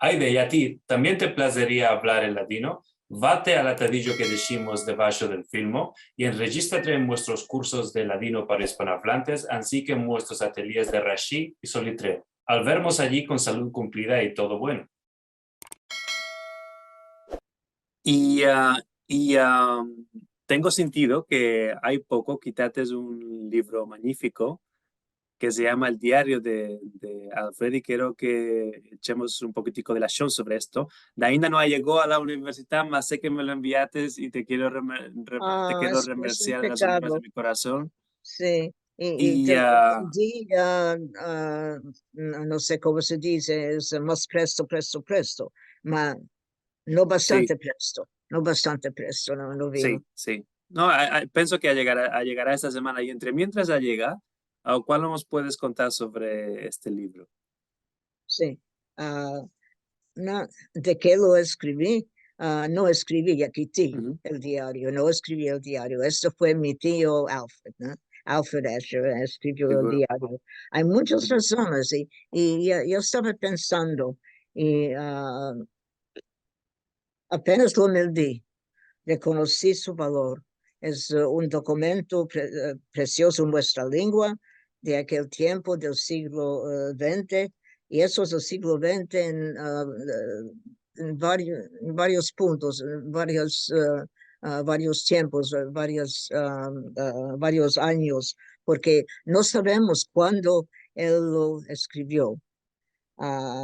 Aide, y a ti, ¿también te placería hablar en latino? Vate al atadillo que decimos debajo del filmo y enregístrate en nuestros cursos de latino para hispanohablantes, así que en nuestros ateliers de Rashi y Solitre. Al vernos allí con salud cumplida y todo bueno. Y, ah, y ah, tengo sentido que hay poco quitaste un libro magnífico que se llama El diario de Alfred y quiero que echemos un poquitico de la show sobre esto. Ainda no llegó a la universidad, más sé que me lo enviaste y te quiero, te quiero Es un remerciar de las últimas de pecado, mi corazón. sí. Y Y te lo entendí, no sé cómo se dice, es más presto, presto, presto, ma no sí, bastante presto, no bastante presto, no vino. sí, sí. No, pienso que llegará esta semana y entre mientras llega, ¿cuál nos puedes contar sobre este libro? Sí. Ah, no, ¿de qué lo escribí? No escribí, ya quité Ujú, el diario, no escribí el diario. Esto fue mi tío Alfred, ¿no? Alfred Escher escribió el seguro. diario. Hay muchas Ujú, razones y yo estaba pensando y apenas lo me di, reconocí su valor. Es un documento precioso en nuestra lengua de aquel tiempo del siglo XX, y eso es el siglo XX en varios puntos, en varios tiempos, varios años, porque no sabemos cuándo él lo escribió.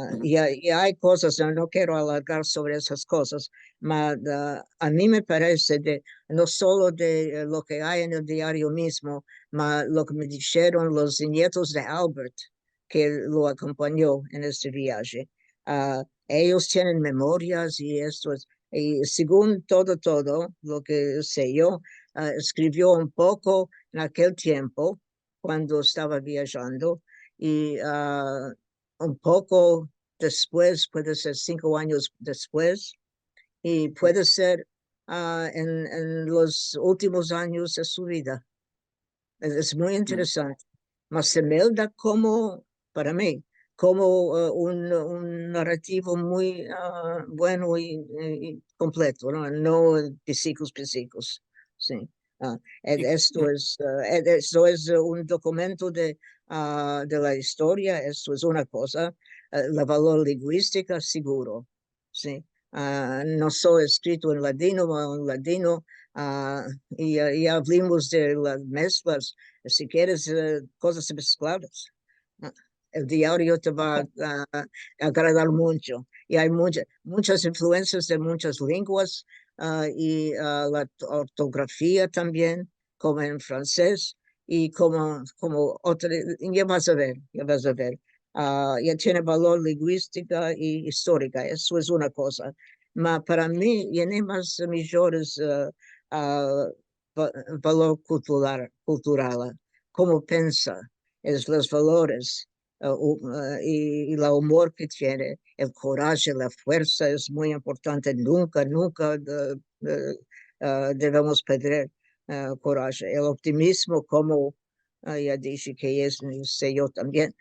ujú, Y hay cosas, no quiero alargar sobre esas cosas, pero a mí me parece no solo de lo que hay en el diario mismo, mas lo que me dijeron los nietos de Albert, que lo acompañó en este viaje. Ellos tienen memorias y esto es, y según todo lo que sé yo, escribió un poco en aquel tiempo, cuando estaba viajando, y un poco después, puede ser 5 años después, y puede ser en los últimos años de su vida. Es muy ujú. interesante. Mas se me da como, para mí, como un narrativo muy bueno y completo, ¿no? No pisicos. Sí. Ujú. Esto es un documento de la historia, esto es una cosa, la valor lingüística, seguro. Sí. No soy escrito en ladino, o en ladino, y hablamos de las mezclas, si quieres cosas mezcladas. Ah, El diario te va a agradar mucho. Y hay muchas influencias de muchas lenguas la ortografía también, como en francés y como otra, ya vas a ver, ya vas a ver. Ya tiene valor lingüística y histórica, eso es una cosa. Ma para mí tiene más mayores uh, valor cultural, cómo piensa, es los valores y el humor que tiene, el coraje, la fuerza es muy importante. Nunca debemos perder coraje. El optimismo, como ya dije que es, sé yo también,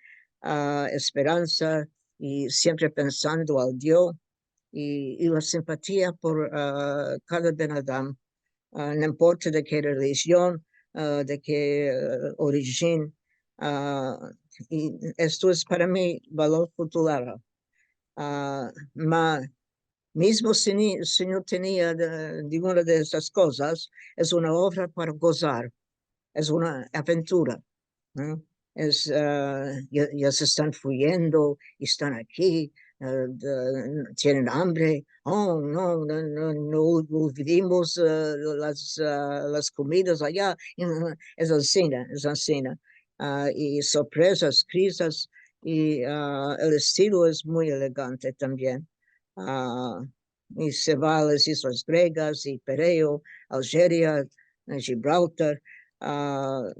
esperanza y siempre pensando al Dios y la simpatía por cada Ben Adam, no importa de qué religión, de qué origen. ah, y esto es para mí valor cultural. Ma mismo si no tenía ninguna de estas cosas, es una obra para gozar, es una aventura, ¿no? Ya se están fuyendo y están aquí, tienen hambre. Oh, no olvidemos las comidas allá. Es así. Y sorpresas, crisis, y el estilo es muy elegante también. Ah, y se va a las islas griegas y Pireo, Algeria, Gibraltar. ah,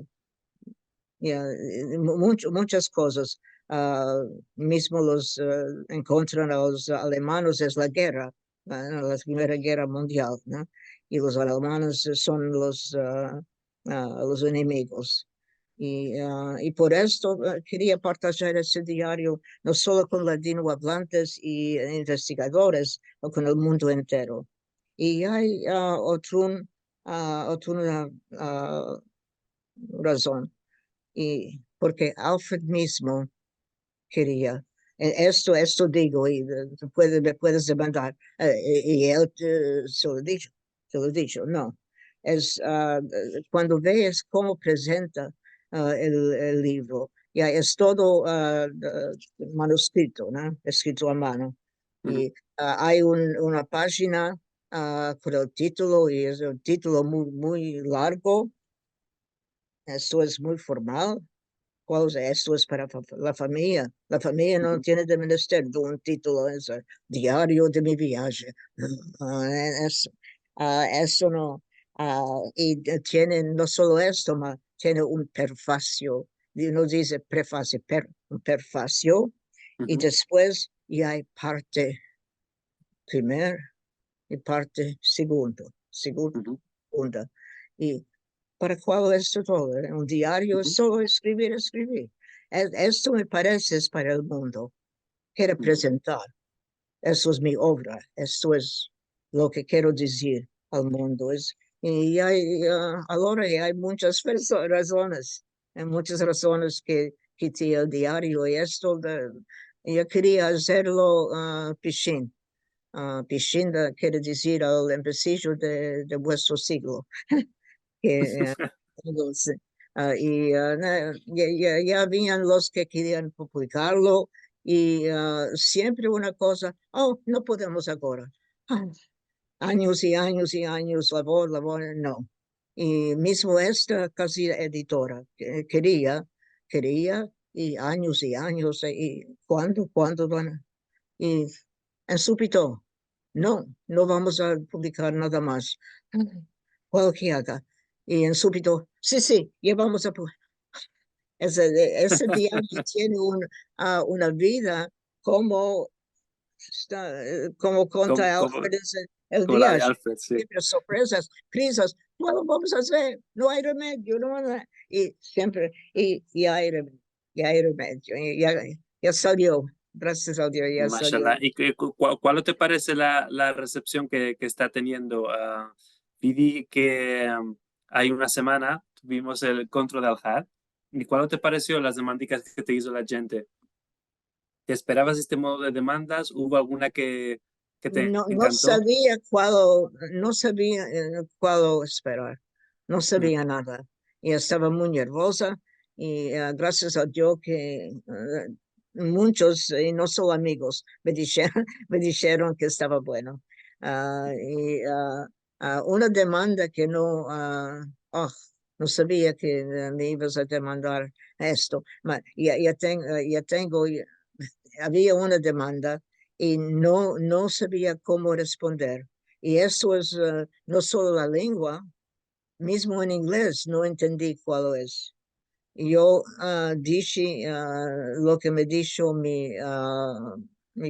muchas cosas. Mismo los encuentran a los alemanes es la guerra, la Primera Guerra Mundial, ¿no? Y los alemanes son los enemigos. Y por esto quería partajar ese diario no solo con latinohablantes y investigadores, o con el mundo entero. Y hay otra razón, y porque Alfred mismo quería. Esto digo, y me puedes demandar, y él se lo he dicho, no. Es cuando ves cómo presenta el libro, ya es todo manuscrito, ¿no? Escrito a mano. Y hay una página con el título, y es un título muy largo. Esto es muy formal. Esto es para la familia. La familia no tiene de menester de un título, es diario de mi viaje. Eso, eso no. Y tiene no solo esto, mas tiene un prefacio. No dice prefacio, un prefacio. Y después ya hay parte primera y parte segunda. Y ¿para cuál es todo? Un diario es solo escribir, escribir. Esto me parece es para el mundo. Quiero presentar. Eso es mi obra. Esto es lo que quiero decir al mundo. Y ahora hay muchas razones. Hay muchas razones que quité el diario. Y esto, yo quería hacerlo piscina. Piscina quiere decir al empecillo de vuestro siglo. Que, entonces, ya habían los que querían publicarlo, y siempre una cosa, oh, no podemos ahora. Ah, años y años y años, labor, no. Y mismo esta casi editora quería, y años, y ¿cuándo van y en súbito, no vamos a publicar nada más. Cualquier. Y en súbito, sí, ya vamos a publicar. Ese diario tiene una vida como, como Como, conta como, Alfred el como la de viaje. Alfred, sí. Siempre sorpresas, prisas. Bueno, vamos a hacer, no hay remedio, y siempre, y ya hay remedio, ya salió, gracias a Dios, ya salió. Mashallah. ¿Y cuál te parece la recepción que está teniendo? Vi que hay una semana tuvimos el Control del Had. ¿Y cuál te pareció las demandicas que te hizo la gente? ¿Te esperabas este modo de demandas? ¿Hubo alguna que te No, encantó? no sabía cuál esperar, no sabía nada, y estaba muy nerviosa, y gracias a Dios que muchos, y no solo amigos, me dijeron que estaba bueno. Una demanda que oh, no sabía que me ibas a demandar esto, ya tengo, había una demanda, y no sabía cómo responder. Y eso es no solo la lengua, mismo en inglés no entendí cuál es. Yo dije lo que me dijo mi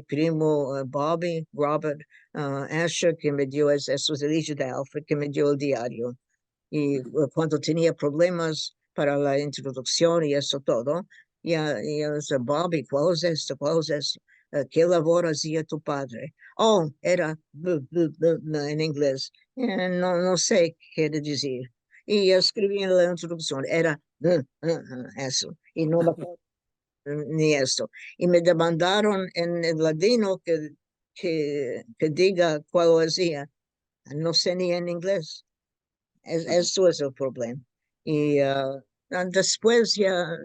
primo Robert Asher, que me dio eso es el hijo de Alfred, que me dio el diario. Y cuando tenía problemas para la introducción y eso todo, y yo decía, Bobby, ¿cuál es esto? ¿Cuál es esto? ¿Qué labor hacía tu padre? Oh, era en inglés. No sé qué decir. Y yo escribí en la introducción, era eso. Y no me acuerdo ni esto. Y me demandaron en el ladino que diga cuál hacía. No sé ni en inglés. Eso es el problema. Y después ya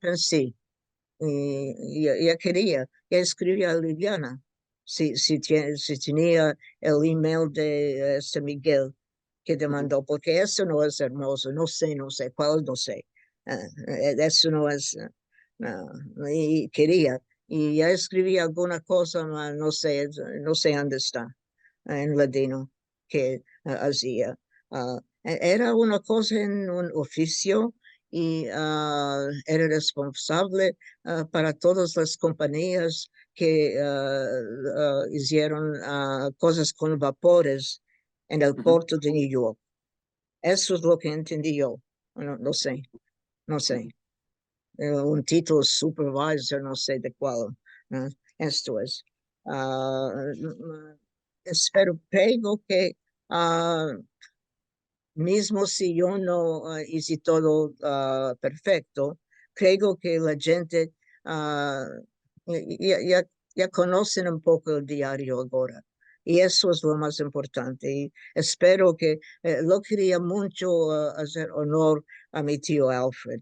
pensé, y ya quería, ya escribí a Liliana, si tenía el email de este Miguel que demandó, porque eso no es hermoso, no sé, cuál no sé. Eso no es, no, y quería, y ya escribí alguna cosa, no sé dónde está, en ladino, que hacía. Era una cosa en un oficio, y era responsable para todas las compañías que hicieron cosas con vapores en el puerto de New York. Eso es lo que entendí yo. No sé. no sé, un título supervisor, no sé de cuál. Esto es. Creo que mismo si yo no hice todo perfecto, creo que la gente ya conocen un poco el diario ahora. Y eso es lo más importante. Y espero que lo quería mucho hacer honor a mi tío Alfred.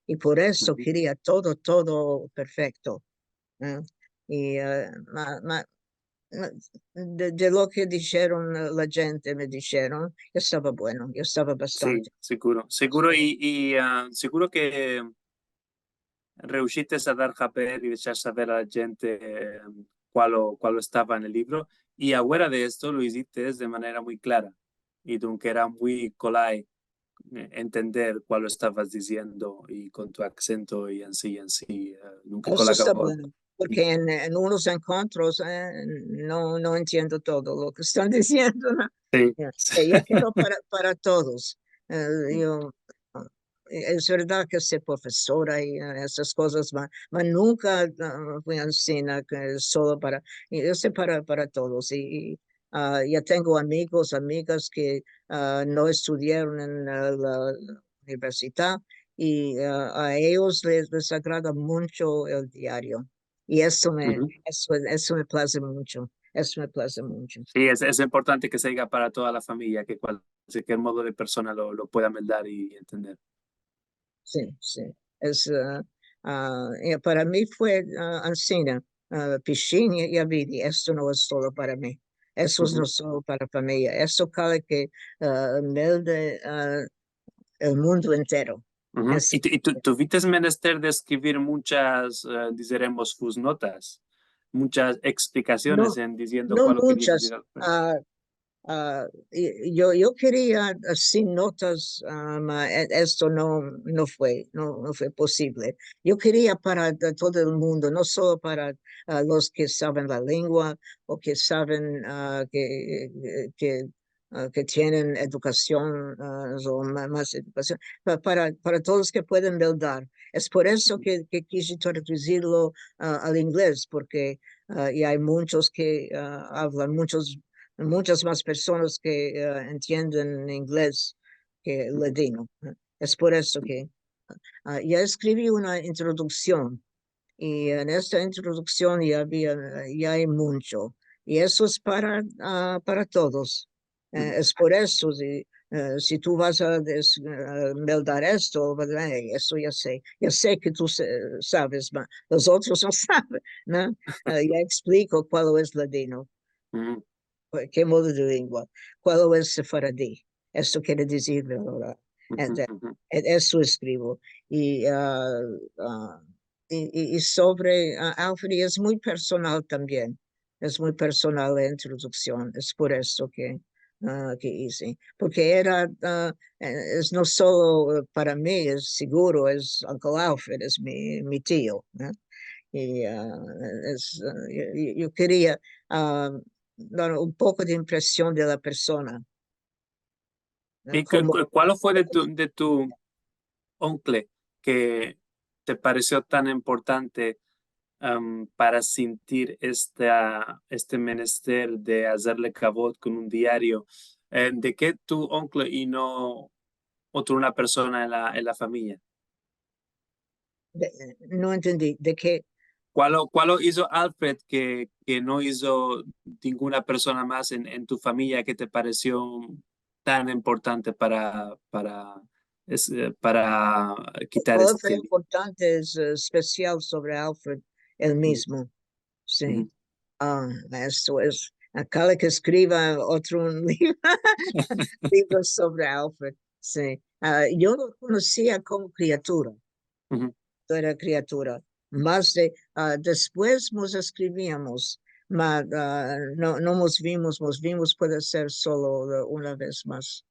Y por eso quería todo perfecto. ¿Eh? Y de lo que dijeron la gente, me dijeron, yo estaba bueno, yo estaba Sí, bastante. seguro. Seguro seguro que riuscite a dar saber y echar saber a la gente cuál estaba en el libro. Y ahora de esto lo hiciste de manera muy clara. Y que era muy colai entender cuál estabas diciendo y con tu acento y así, nunca con Eso la está cabeza. bueno, porque en unos encuentros no entiendo todo lo que están diciendo, ¿no? Sí, Yo quiero para todos. Yo, es verdad que soy profesora y esas cosas, pero nunca fui a enseñar que es solo para, yo sé para todos. Y ya tengo amigos, amigas que no estudiaron en la universidad y a ellos les agrada mucho el diario. Y eso me place mucho, eso me place mucho. sí, es importante que se diga para toda la familia, que cualquier modo de persona lo pueda meldar y entender. Sí, sí. Para mí fue Ancina, Piscina y Avidi. Esto no es solo para mí. Eso no es solo para familia. Eso cada que melde el mundo entero. Y, Así. y tuviste menester de escribir muchas, diremos, notas, muchas explicaciones No, en diciendo no cuál lo quería decir muchas. Alfred. Yo quería sin notas, esto no fue posible. Yo quería para todo el mundo, no solo para los que saben la lengua o que saben que tienen educación o más educación, para todos los que pueden verdad. Es por eso que quise traducirlo al inglés, porque y hay muchos que hablan muchas más personas que entienden inglés que ladino. Es por eso que ya escribí una introducción y en esta introducción ya hay mucho y eso es para todos. Es por eso si tú vas a meldar esto, eso ya sé que tú sabes, los otros no saben, ¿no? Ya explico cuál es ladino. Ujú, ¿Qué modo de lengua? ¿Cuál es sefaradí? Esto quiere decir, ¿verdad? ujú, ujú. Eso escribo. Y, y sobre Alfred es muy personal también. Es muy personal la introducción. Es por esto que hice. Porque es no solo para mí, es seguro, es Uncle Alfred, es mi tío, ¿no? Y yo quería dar un poco de impresión de la persona. ¿Y Como cuál fue de tu oncle que te pareció tan importante para sentir este menester de hacerle cabot con un diario? ¿De qué tu oncle y no otra una persona en la familia? no entendí de qué. ¿Cuál lo hizo Alfred que no hizo ninguna persona más en tu familia que te pareció tan importante para quitar Todo fue este libro? importante, es especial sobre Alfred, el mismo. Sí. Ujú. Esto es. Acá que escriba otro un libro sobre Alfred. Sí. Yo lo conocía como criatura. Ujú. Era criatura. Más después nos escribíamos, no nos vimos puede ser solo una vez más.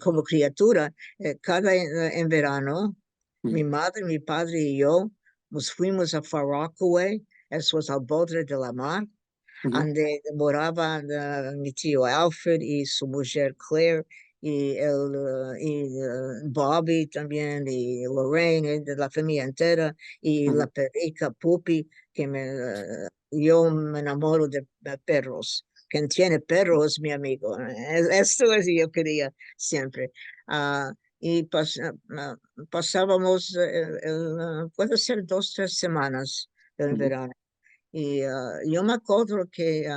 Como criatura, cada en verano, mi Ujú. madre, mi padre y yo nos fuimos a Far Rockaway, eso es al borde de la mar, Ujú. donde moraba mi tío Alfred y su mujer Claire Bobby también, y Lorraine, de la familia entera, y la perrica Puppy, yo me enamoro de perros. Quien tiene perros es mi amigo. Esto es yo quería siempre. Y pasábamos, puede ser 2, 3 semanas del verano. Y yo me acuerdo que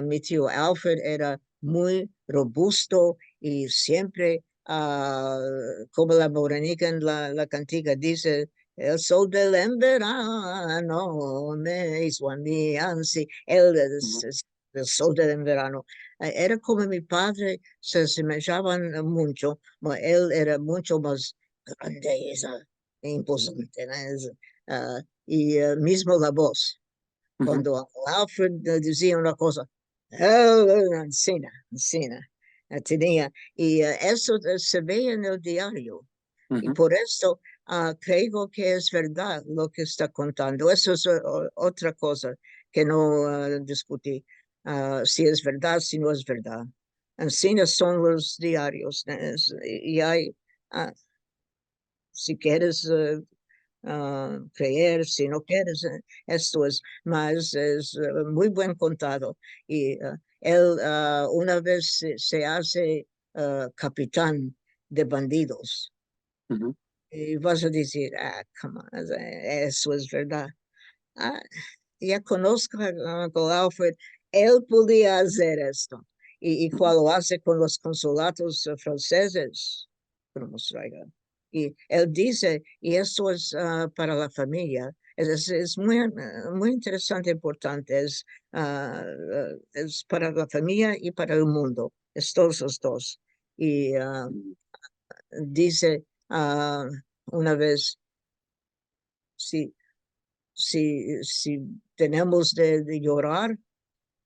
mi tío Alfred era muy robusto y siempre, como la morenica en la cantiga dice, el sol del verano me hizo a mí así. Él es el sol del verano. Era como mi padre, se asemejaban mucho, pero él era mucho más grande, imposante, ¿no? Y mismo la voz. Cuando Alfred decía una cosa, encina, tenía, y eso se ve en el diario, y por eso creo que es verdad lo que está contando. Eso es otra cosa que no discutí, si es verdad, si no es verdad. Encina son los diarios, y hay, si quieres creer, si no quieres, esto es más, es muy buen contado. Y él una vez se hace capitán de bandidos. Y vas a decir, come on, eso es verdad. Ah, ya conozco a Uncle Alfred, él podía hacer esto. Y cuando lo hace con los consulados franceses, y él dice, y esto es para la familia, es muy interesante, importante, es para la familia y para el mundo, es todos los dos. Y dice una vez, si, si tenemos de llorar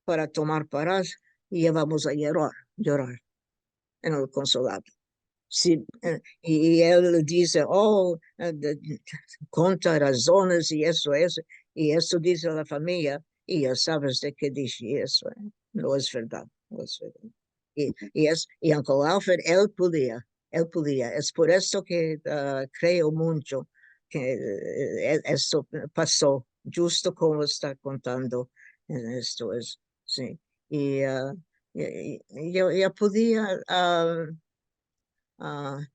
para tomar paras, y vamos a llorar en el consulado. Sí, y él dice, conta razones y eso dice la familia, y ya sabes de qué dice eso, no es verdad, no es verdad. Y Uncle Alfred, él podía, es por eso que creo mucho que esto pasó, justo como está contando, esto es, sí, y yo ya podía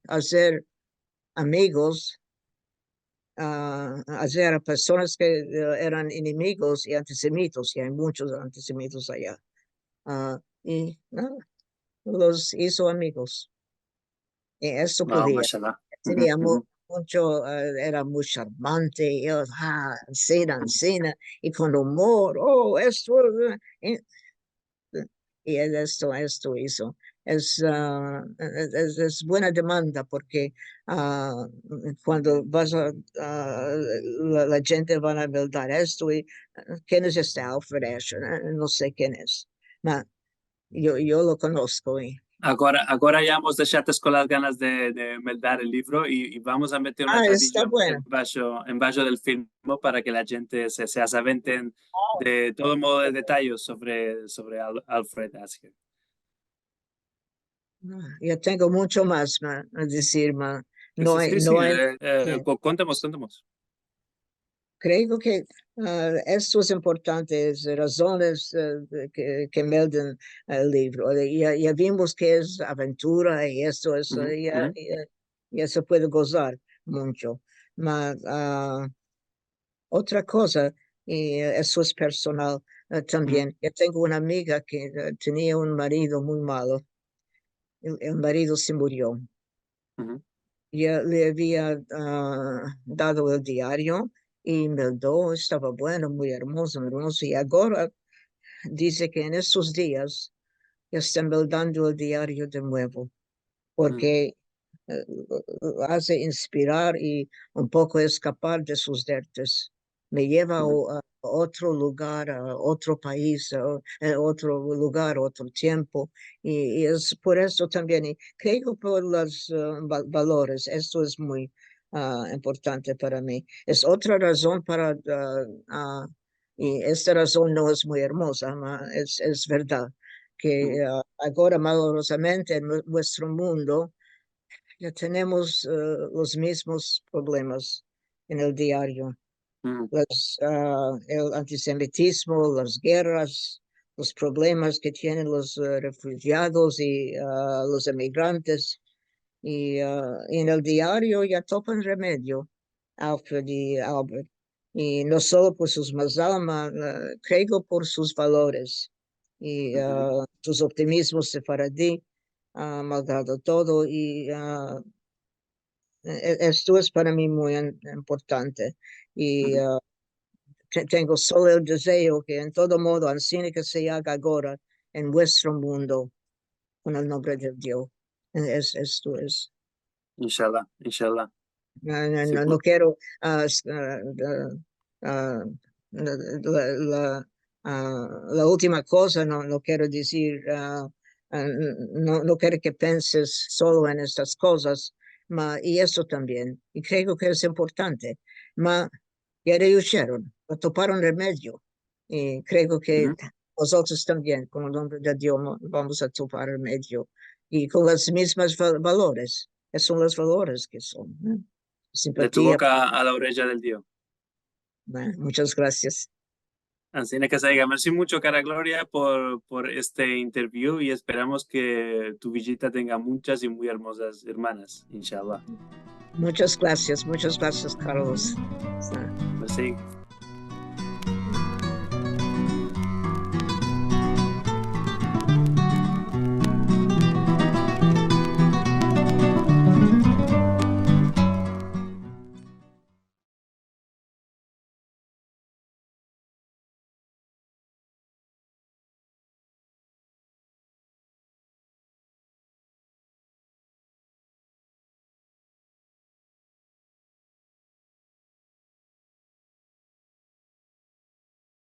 hacer amigos, hacer a personas que eran enemigos y antisemitos, y hay muchos antisemitos allá. Y nada, los hizo amigos. Y eso Wow, podía. mashallah. Tenía mucho, era muy charmante, y, encina, y con humor, esto, y esto hizo. Es buena demanda porque cuando la gente va a verdad esto, y ¿quién es este Alfred Asher? No sé quién es. Ma, yo lo conozco. Agora ya hemos deixado com as ganas de meldar el libro y vamos a meter un Está atadillo bueno. en baixo del film para que la gente se asaventen de todo modo de detalles sobre Alfred Asker. Yo tengo mucho más a decir, no Sí, hay, sí, sí, no hay, contemos. creo que esto es importante, es razones que melden el libro. Ya vimos que es aventura y esto es, ya se puede gozar mucho. Mas, otra cosa, y eso es personal también. Yo tengo una amiga que tenía un marido muy malo. El marido se murió. Ya le había dado el diario y Meldó, estaba bueno, muy hermoso, hermoso. Y ahora dice que en estos días ya está meldando el diario de nuevo, porque eh, hace inspirar y un poco escapar de sus dertes. Me lleva a otro lugar, a otro país, a otro lugar, otro tiempo. Y es por eso también, y creo por los valores, esto es muy importante para mí. Es otra razón y esta razón no es muy hermosa, es verdad. que ahora malorosamente en nuestro mundo ya tenemos los mismos problemas en el diario. El antisemitismo, las guerras, los problemas que tienen los refugiados y los emigrantes. Y en el diario ya topan remedio, Alfred y Albert. Y no solo por sus alma, creo por sus valores y sus optimismos sefaradí, malgrado todo. Y esto es para mí muy importante. Y tengo solo el deseo que en todo modo, así que se haga ahora en vuestro mundo, con el nombre de Dios. Esto es. Inshallah, inshallah. Sí, No quiero la última cosa, no quiero decir, no quiero que penses solo en estas cosas, y eso también, y creo que es importante, ya rehuyeron, toparon remedio, y creo que nosotros también, con el nombre de Dios, vamos a topar remedio, y con los mismos valores, esos son los valores que son, ¿no? de tu Simpatía. boca a la orella del Dios. Bueno, muchas gracias. Así que se diga, merci mucho, cara Gloria, por este interview y esperamos que tu visita tenga muchas y muy hermosas hermanas, inshallah. Muchas gracias, Carlos. Merci.